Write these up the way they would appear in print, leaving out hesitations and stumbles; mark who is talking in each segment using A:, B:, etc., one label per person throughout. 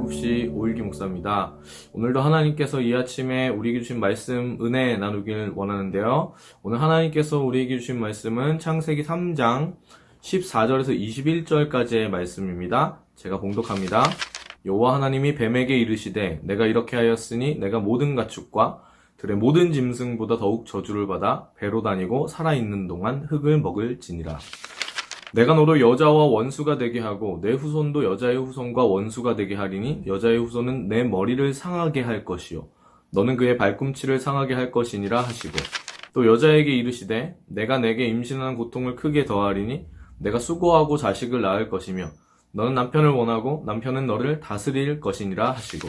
A: 팔국시 오일기 목사입니다. 오늘도 하나님께서 이 아침에 우리에게 주신 말씀 은혜 나누길 원하는데요. 오늘 하나님께서 우리에게 주신 말씀은 창세기 3장 14절에서 21절까지의 말씀입니다. 제가 봉독합니다. 여호와 하나님이 뱀에게 이르시되 내가 이렇게 하였으니 내가 모든 가축과 들의 모든 짐승보다 더욱 저주를 받아 배로 다니고 살아있는 동안 흙을 먹을지니라. 내가 너로 여자와 원수가 되게 하고 내 후손도 여자의 후손과 원수가 되게 하리니 여자의 후손은 내 머리를 상하게 할 것이요 너는 그의 발꿈치를 상하게 할 것이니라 하시고 또 여자에게 이르시되 내가 내게 임신하는 고통을 크게 더하리니 내가 수고하고 자식을 낳을 것이며 너는 남편을 원하고 남편은 너를 다스릴 것이니라 하시고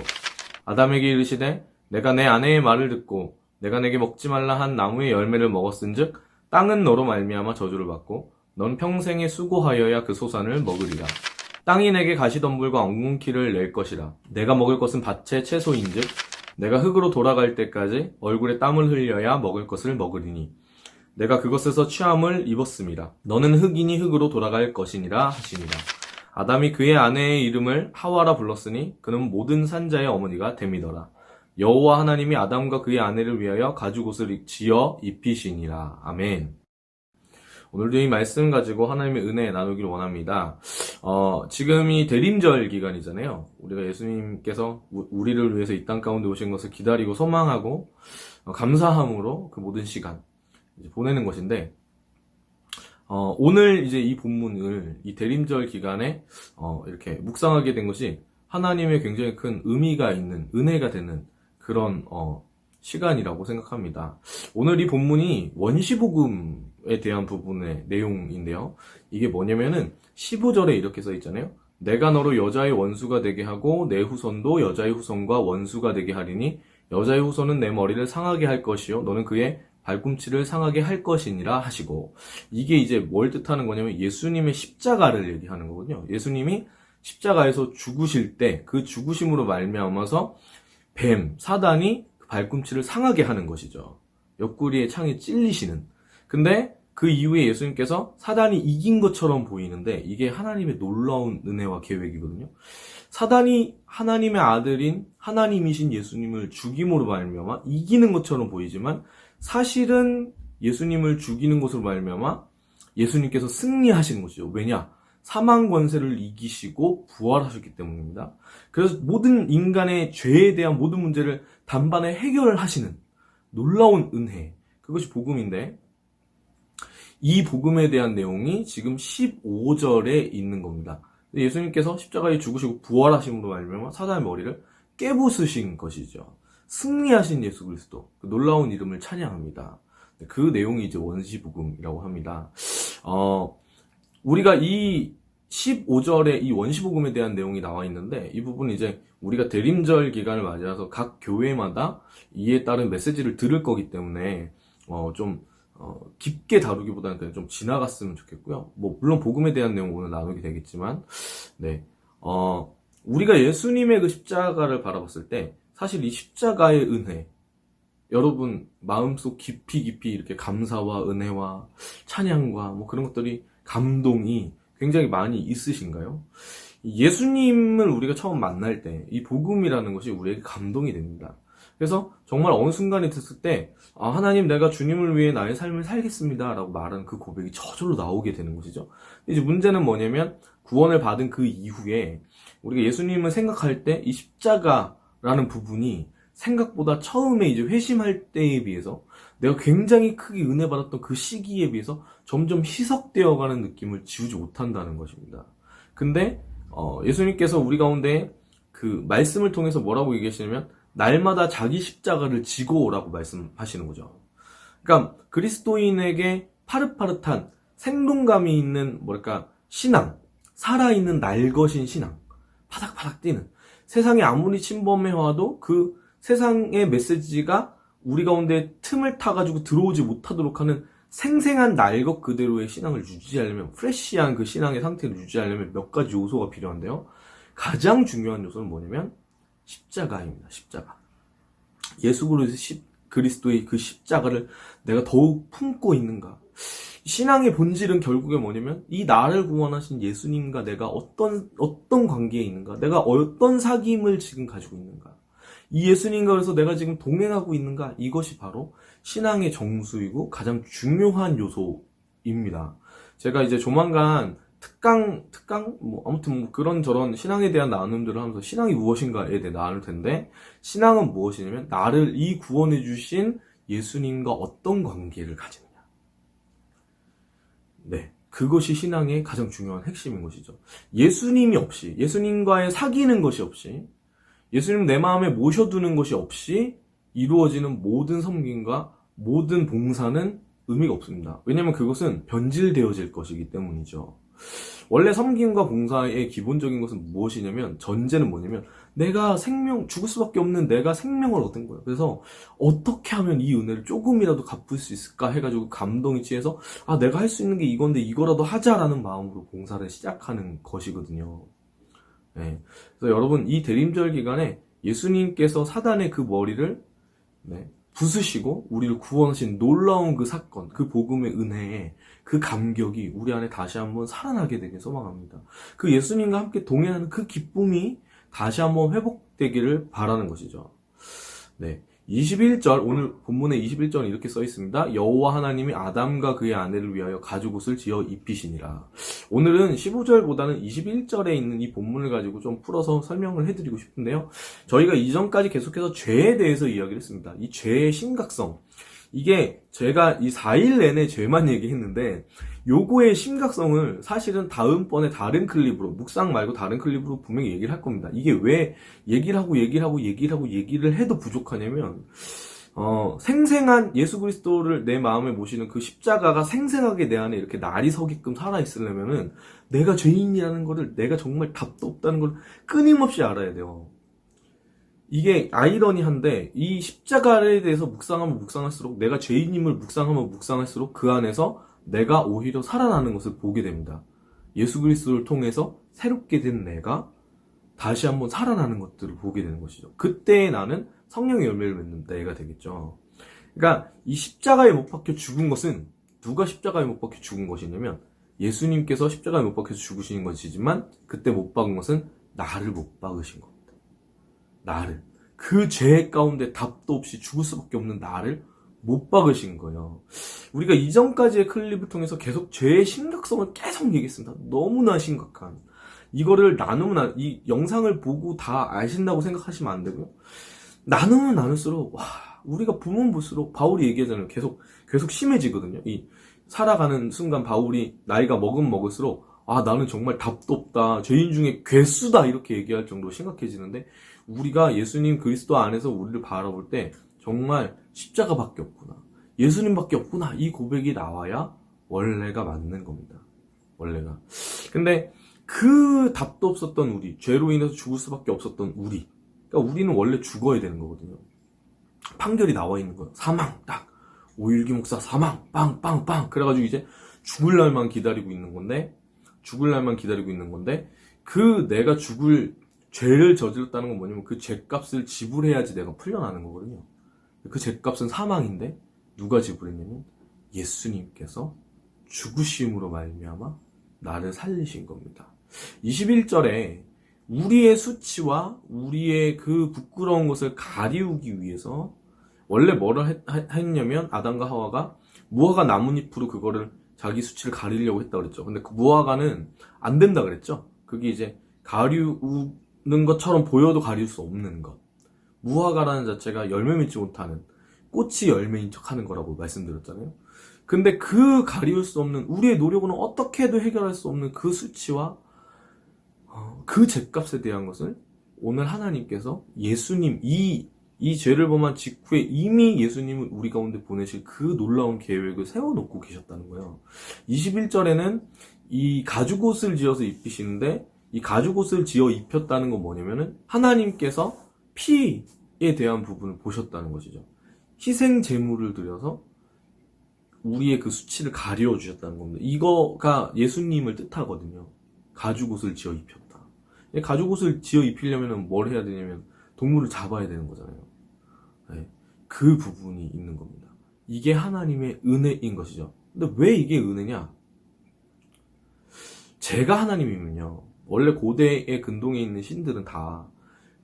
A: 아담에게 이르시되 내가 내 아내의 말을 듣고 내가 내게 먹지 말라 한 나무의 열매를 먹었은즉 땅은 너로 말미암아 저주를 받고 넌 평생에 수고하여야 그 소산을 먹으리라. 땅이 내게 가시덤불과 엉겅퀴를 낼 것이라. 내가 먹을 것은 밭의 채소인즉 내가 흙으로 돌아갈 때까지 얼굴에 땀을 흘려야 먹을 것을 먹으리니 내가 그것에서 취함을 입었음이라. 너는 흙이니 흙으로 돌아갈 것이니라 하시니라. 아담이 그의 아내의 이름을 하와라 불렀으니 그는 모든 산자의 어머니가 됨이더라. 여호와 하나님이 아담과 그의 아내를 위하여 가죽옷을 지어 입히시니라. 아멘. 오늘도 이 말씀 가지고 하나님의 은혜 나누길 원합니다. 지금이 대림절 기간이잖아요. 우리가 예수님께서 우리를 위해서 이 땅 가운데 오신 것을 기다리고 소망하고 감사함으로 그 모든 시간 이제 보내는 것인데 오늘 이제 이 본문을 이 대림절 기간에 이렇게 묵상하게 된 것이 하나님의 굉장히 큰 의미가 있는 은혜가 되는 그런 시간이라고 생각합니다. 오늘 이 본문이 원시복음에 대한 부분의 내용인데요. 이게 뭐냐면은 15절에 이렇게 써 있잖아요. 내가 너로 여자의 원수가 되게 하고 내 후손도 여자의 후손과 원수가 되게 하리니 여자의 후손은 내 머리를 상하게 할 것이요 너는 그의 발꿈치를 상하게 할 것이니라 하시고 이게 이제 뭘 뜻하는 거냐면 예수님의 십자가를 얘기하는 거거든요. 예수님이 십자가에서 죽으실 때 그 죽으심으로 말미암아서 뱀, 사단이 발꿈치를 상하게 하는 것이죠. 옆구리에 창에 찔리시는. 근데 그 이후에 예수님께서 사단이 이긴 것처럼 보이는데 이게 하나님의 놀라운 은혜와 계획이거든요. 사단이 하나님의 아들인 하나님이신 예수님을 죽임으로 말미암아 이기는 것처럼 보이지만 사실은 예수님을 죽이는 것으로 말미암아 예수님께서 승리하시는 것이죠. 왜냐? 사망 권세를 이기시고 부활하셨기 때문입니다. 그래서 모든 인간의 죄에 대한 모든 문제를 단번에 해결을 하시는 놀라운 은혜, 그것이 복음인데 이 복음에 대한 내용이 지금 15절에 있는 겁니다. 예수님께서 십자가에 죽으시고 부활하심으로 말미암아 사단의 머리를 깨부수신 것이죠. 승리하신 예수 그리스도, 그 놀라운 이름을 찬양합니다. 그 내용이 이제 원시복음이라고 합니다. 우리가 이 15절에 이 원시복음에 대한 내용이 나와 있는데 이 부분은 이제 우리가 대림절 기간을 맞이해서 각 교회마다 이에 따른 메시지를 들을 거기 때문에 좀 깊게 다루기보다는 그냥 좀 지나갔으면 좋겠고요. 뭐 물론 복음에 대한 내용 오늘 나누게 되겠지만 네. 우리가 예수님의 그 십자가를 바라봤을 때 사실 이 십자가의 은혜 여러분 마음속 깊이 이렇게 감사와 은혜와 찬양과 뭐 그런 것들이 감동이 굉장히 많이 있으신가요? 예수님을 우리가 처음 만날 때 이 복음이라는 것이 우리에게 감동이 됩니다. 그래서 정말 어느 순간에 됐을 때 하나님 내가 주님을 위해 나의 삶을 살겠습니다 라고 말하는 그 고백이 저절로 나오게 되는 것이죠. 이제 문제는 뭐냐면 구원을 받은 그 이후에 우리가 예수님을 생각할 때 이 십자가라는 부분이 생각보다 처음에 이제 회심할 때에 비해서 내가 굉장히 크게 은혜 받았던 그 시기에 비해서 점점 희석되어가는 느낌을 지우지 못한다는 것입니다. 근데 예수님께서 우리 가운데 그 말씀을 통해서 뭐라고 얘기하시냐면 날마다 자기 십자가를 지고 오라고 말씀하시는 거죠. 그러니까 그리스도인에게 파릇파릇한 생동감이 있는 신앙, 살아있는 날것인 신앙, 파닥파닥 뛰는 세상이 아무리 침범해와도 그 세상의 메시지가 우리 가운데 틈을 타가지고 들어오지 못하도록 하는 생생한 날것 그대로의 신앙을 유지하려면 프레시한 그 신앙의 상태를 유지하려면 몇 가지 요소가 필요한데요. 가장 중요한 요소는 뭐냐면 십자가입니다. 십자가. 예수 그리스도의 그 십자가를 내가 더욱 품고 있는가. 신앙의 본질은 결국에 뭐냐면 이 나를 구원하신 예수님과 내가 어떤 관계에 있는가, 내가 어떤 사귐을 지금 가지고 있는가, 이 예수님과 그래서 내가 지금 동행하고 있는가, 이것이 바로 신앙의 정수이고 가장 중요한 요소입니다. 제가 이제 조만간 아무튼 그런저런 신앙에 대한 나눔들을 하면서 신앙이 무엇인가에 대해 나눌 텐데, 신앙은 무엇이냐면 나를 이 구원해주신 예수님과 어떤 관계를 가지느냐. 네. 그것이 신앙의 가장 중요한 핵심인 것이죠. 예수님이 없이, 예수님과의 사귀는 것이 없이, 예수님 내 마음에 모셔두는 것이 없이 이루어지는 모든 섬김과 모든 봉사는 의미가 없습니다. 왜냐하면 그것은 변질되어질 것이기 때문이죠. 원래 섬김과 봉사의 기본적인 것은 무엇이냐면, 전제는 뭐냐면 내가 죽을 수밖에 없는 내가 생명을 얻은 거예요. 그래서 어떻게 하면 이 은혜를 조금이라도 갚을 수 있을까 해가지고 감동이 취해서 내가 할 수 있는 게 이건데 이거라도 하자라는 마음으로 봉사를 시작하는 것이거든요. 네. 그래서 여러분, 이 대림절 기간에 예수님께서 사단의 그 머리를 부수시고 우리를 구원하신 놀라운 그 사건, 그 복음의 은혜에 그 감격이 우리 안에 다시 한번 살아나게 되길 소망합니다. 그 예수님과 함께 동행하는 그 기쁨이 다시 한번 회복되기를 바라는 것이죠. 네. 21절, 오늘 본문의 21절은 이렇게 써 있습니다. 여호와 하나님이 아담과 그의 아내를 위하여 가죽옷을 지어 입히시니라. 오늘은 15절보다는 21절에 있는 이 본문을 가지고 좀 풀어서 설명을 해드리고 싶은데요. 저희가 이전까지 계속해서 죄에 대해서 이야기를 했습니다. 이 죄의 심각성. 이게 제가 이 4일 내내 죄만 얘기했는데, 요거의 심각성을 사실은 다음번에 다른 클립으로, 묵상 말고 다른 클립으로 분명히 얘기를 할 겁니다. 이게 왜 얘기를 해도 부족하냐면, 생생한 예수 그리스도를 내 마음에 모시는 그 십자가가 생생하게 내 안에 이렇게 날이 서게끔 살아있으려면은 내가 죄인이라는 거를, 내가 정말 답도 없다는 걸 끊임없이 알아야 돼요. 이게 아이러니한데, 이 십자가에 대해서 묵상하면 묵상할수록, 내가 죄인임을 묵상하면 묵상할수록 그 안에서 내가 오히려 살아나는 것을 보게 됩니다. 예수 그리스도를 통해서 새롭게 된 내가 다시 한번 살아나는 것들을 보게 되는 것이죠. 그때 나는 성령의 열매를 맺는 내가 되겠죠. 그러니까 이 십자가에 못 박혀 죽은 것은, 누가 십자가에 못 박혀 죽은 것이냐면 예수님께서 십자가에 못 박혀서 죽으신 것이지만, 그때 못 박은 것은 나를 못 박으신 겁니다. 나를, 그 죄 가운데 답도 없이 죽을 수밖에 없는 나를 못 박으신 거예요. 우리가 이전까지의 클립을 통해서 계속 죄의 심각성을 계속 얘기했습니다. 너무나 심각한. 이거를 나누면, 이 영상을 보고 다 아신다고 생각하시면 안 되고요. 나누면 나눌수록, 우리가 보면 볼수록 바울이 얘기하잖아요. 계속 심해지거든요. 이 살아가는 순간 바울이 나이가 먹을수록, 나는 정말 답도 없다, 죄인 중에 괴수다, 이렇게 얘기할 정도로 심각해지는데, 우리가 예수님 그리스도 안에서 우리를 바라볼 때 정말 십자가밖에 없구나, 예수님밖에 없구나, 이 고백이 나와야 원래가 맞는 겁니다. 원래가. 근데 그 답도 없었던 우리, 죄로 인해서 죽을 수밖에 없었던 우리, 그러니까 우리는 원래 죽어야 되는 거거든요. 판결이 나와 있는 거예요. 사망, 딱. 오일기 목사 사망, 빵. 그래가지고 이제 죽을 날만 기다리고 있는 건데, 그 내가 죽을 죄를 저질렀다는 건 뭐냐면 그 죄값을 지불해야지 내가 풀려나는 거거든요. 그 죄값은 사망인데 누가 지불했냐면 예수님께서 죽으심으로 말미암아 나를 살리신 겁니다. 21절에 우리의 수치와 우리의 그 부끄러운 것을 가리우기 위해서, 원래 뭐를 했냐면 아담과 하와가 무화과 나뭇잎으로 그거를, 자기 수치를 가리려고 했다 그랬죠. 근데 그 무화과는 안 된다 그랬죠. 그게 이제 가리우는 것처럼 보여도 가리울 수 없는 것. 무화과라는 자체가 열매 맺지 못하는, 꽃이 열매인 척 하는 거라고 말씀드렸잖아요. 근데 그 가리울 수 없는, 우리의 노력으로는 어떻게 해도 해결할 수 없는 그 수치와 그 죄값에 대한 것을 오늘 하나님께서 예수님, 이 죄를 범한 직후에 이미 예수님을 우리 가운데 보내실 그 놀라운 계획을 세워놓고 계셨다는 거예요. 21절에는 이 가죽옷을 지어서 입히시는데, 이 가죽옷을 지어 입혔다는 건 뭐냐면은 하나님께서 피에 대한 부분을 보셨다는 것이죠. 희생 제물을 드려서 우리의 그 수치를 가려 주셨다는 겁니다. 이거가 예수님을 뜻하거든요. 가죽옷을 지어 입혔다. 가죽옷을 지어 입히려면 뭘 해야 되냐면 동물을 잡아야 되는 거잖아요. 그 부분이 있는 겁니다. 이게 하나님의 은혜인 것이죠. 근데 왜 이게 은혜냐? 제가 하나님이면요, 원래 고대의 근동에 있는 신들은 다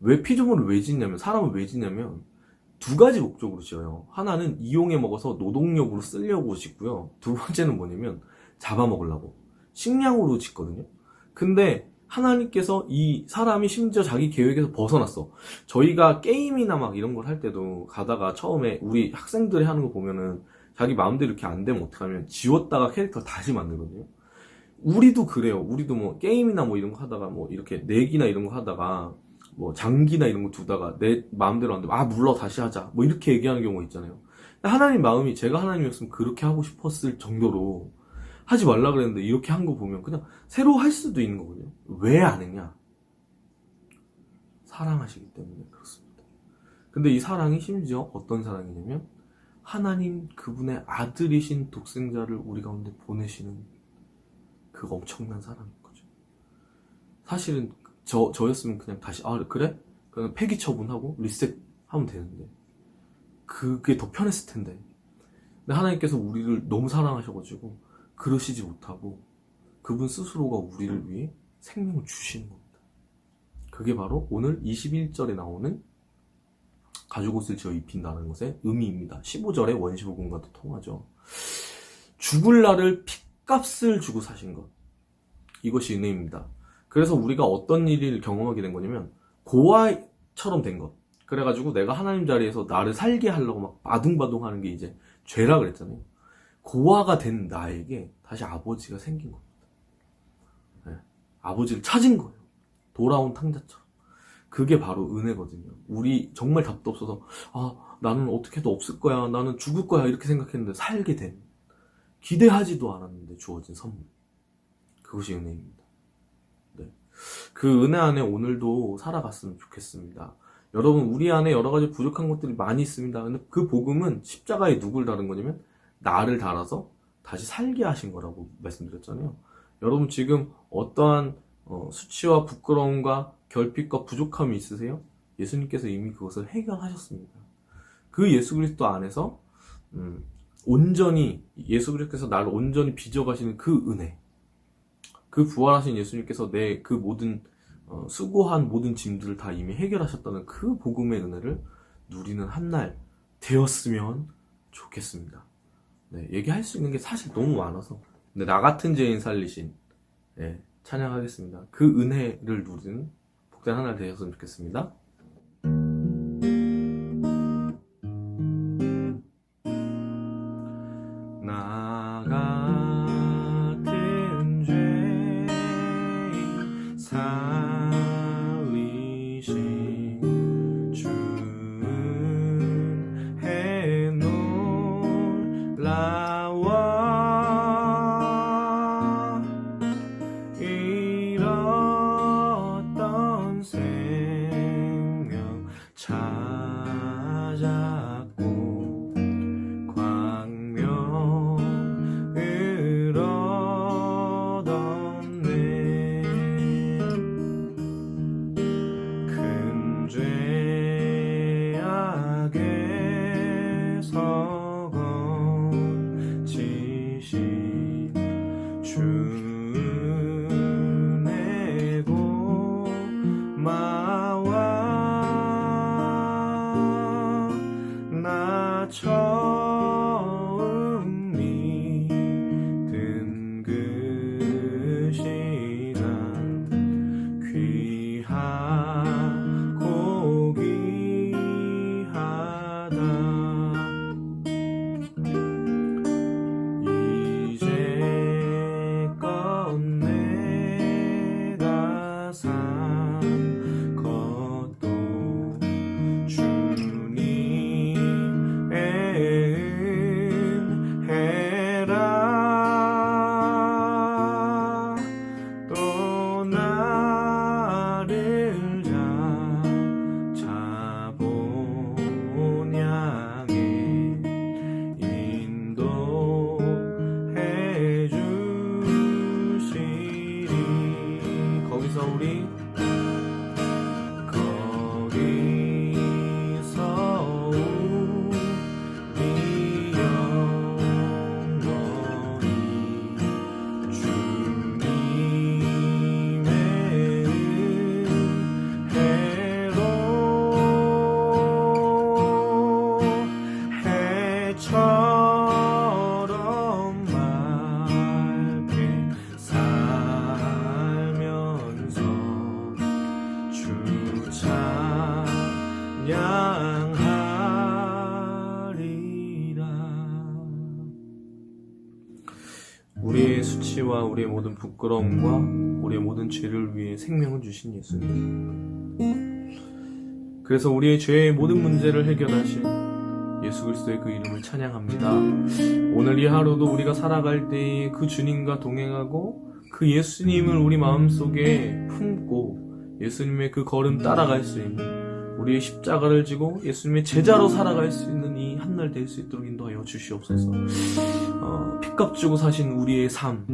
A: 왜 피조물을 왜 짓냐면, 사람을 왜 짓냐면 두 가지 목적으로 지어요. 하나는 이용해 먹어서 노동력으로 쓰려고 짓고요. 두 번째는 뭐냐면 잡아먹으려고, 식량으로 짓거든요. 근데 하나님께서 이 사람이 심지어 자기 계획에서 벗어났어. 저희가 게임이나 막 이런 걸 할 때도 가다가 처음에 우리 학생들이 하는 거 보면은 자기 마음대로 이렇게 안 되면 어떡하면 지웠다가 캐릭터 다시 만들거든요. 우리도 그래요. 우리도 뭐 게임이나 뭐 이런 거 하다가 뭐 이렇게 내기나 이런 거 하다가 뭐 장기나 이런 거 두다가 내 마음대로 안 되면 아 물러 다시 하자 뭐 이렇게 얘기하는 경우가 있잖아요. 하나님 마음이, 제가 하나님이었으면 그렇게 하고 싶었을 정도로 하지 말라 그랬는데 이렇게 한 거 보면 그냥 새로 할 수도 있는 거거든요. 왜 안 했냐? 사랑하시기 때문에 그렇습니다. 근데 이 사랑이 심지어 어떤 사랑이냐면 하나님 그분의 아들이신 독생자를 우리 가운데 보내시는 그 엄청난 사랑인 거죠. 사실은 저였으면 그냥 다시 그래? 그냥 폐기 처분하고 리셋하면 되는데 그게 더 편했을 텐데. 근데 하나님께서 우리를 너무 사랑하셔가지고 그러시지 못하고 그분 스스로가 우리를 위해 생명을 주시는 겁니다. 그게 바로 오늘 21절에 나오는 가죽옷을 지어 입힌다는 것의 의미입니다. 15절의 원시복음과도 통하죠. 죽을 날을 핏값을 주고 사신 것, 이것이 은혜입니다. 그래서 우리가 어떤 일을 경험하게 된 거냐면 고아처럼 된 것. 그래가지고 내가 하나님 자리에서 나를 살게 하려고 막 바둥바둥 하는 게 이제 죄라 그랬잖아요. 고아가 된 나에게 다시 아버지가 생긴 겁니다. 네. 아버지를 찾은 거예요. 돌아온 탕자처럼. 그게 바로 은혜거든요. 우리 정말 답도 없어서 나는 어떻게 해도 없을 거야, 나는 죽을 거야 이렇게 생각했는데 살게 된, 기대하지도 않았는데 주어진 선물, 그것이 은혜입니다. 네. 그 은혜 안에 오늘도 살아갔으면 좋겠습니다. 여러분, 우리 안에 여러 가지 부족한 것들이 많이 있습니다. 근데 그 복음은 십자가에 누굴 달은 거냐면 나를 달아서 다시 살게 하신 거라고 말씀드렸잖아요. 여러분, 지금 어떠한 수치와 부끄러움과 결핍과 부족함이 있으세요? 예수님께서 이미 그것을 해결하셨습니다. 그 예수 그리스도 안에서 온전히, 예수 그리스도께서 나를 온전히 빚어가시는 그 은혜, 그 부활하신 예수님께서 내 그 모든 수고한 모든 짐들을 다 이미 해결하셨다는 그 복음의 은혜를 누리는 한 날 되었으면 좋겠습니다. 네, 얘기할 수 있는 게 사실 너무 많아서, 근데 나 같은 죄인 살리신, 네, 찬양하겠습니다. 그 은혜를 누리는 복된 한 날 되셨으면 좋겠습니다. 나 같은 죄인 살리신 주는 해놀라와 잃었던 생명 찾았고 광명을 얻었네. 큰 죄악에서 건지신 주의 고마워. 나 처음 믿은 그 시간 귀하고 귀하다. 이제껏 내가 산 것도 주님의 은혜라. 또 나를 자본 향해 인도해 주시리. 거기서 우리 영원히 수치와 우리의 모든 부끄러움과 우리의 모든 죄를 위해 생명을 주신 예수님. 그래서 우리의 죄의 모든 문제를 해결하신 예수 그리스도의 그 이름을 찬양합니다. 오늘 이 하루도 우리가 살아갈 때에 그 주님과 동행하고 그 예수님을 우리 마음속에 품고 예수님의 그 걸음 따라갈 수 있는, 우리의 십자가를 지고 예수님의 제자로 살아갈 수 있는 이 한날 될 수 있도록 인도하여 주시옵소서. 핏값 주고 사신 우리의 삶,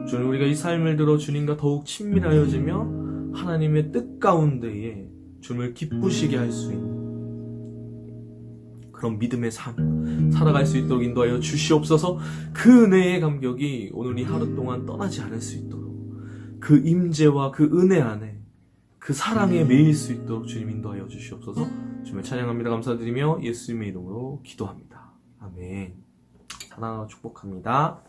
A: 주님, 우리가 이 삶을 들어 주님과 더욱 친밀하여지며 하나님의 뜻 가운데에 주님을 기쁘시게 할 수 있는 그런 믿음의 삶 살아갈 수 있도록 인도하여 주시옵소서. 그 은혜의 감격이 오늘 이 하루 동안 떠나지 않을 수 있도록, 그 임재와 그 은혜 안에 그 사랑에 매일 수 있도록 주님 인도하여 주시옵소서. 주님을 찬양합니다. 감사드리며 예수님의 이름으로 기도합니다. 아멘. 사랑하고 축복합니다.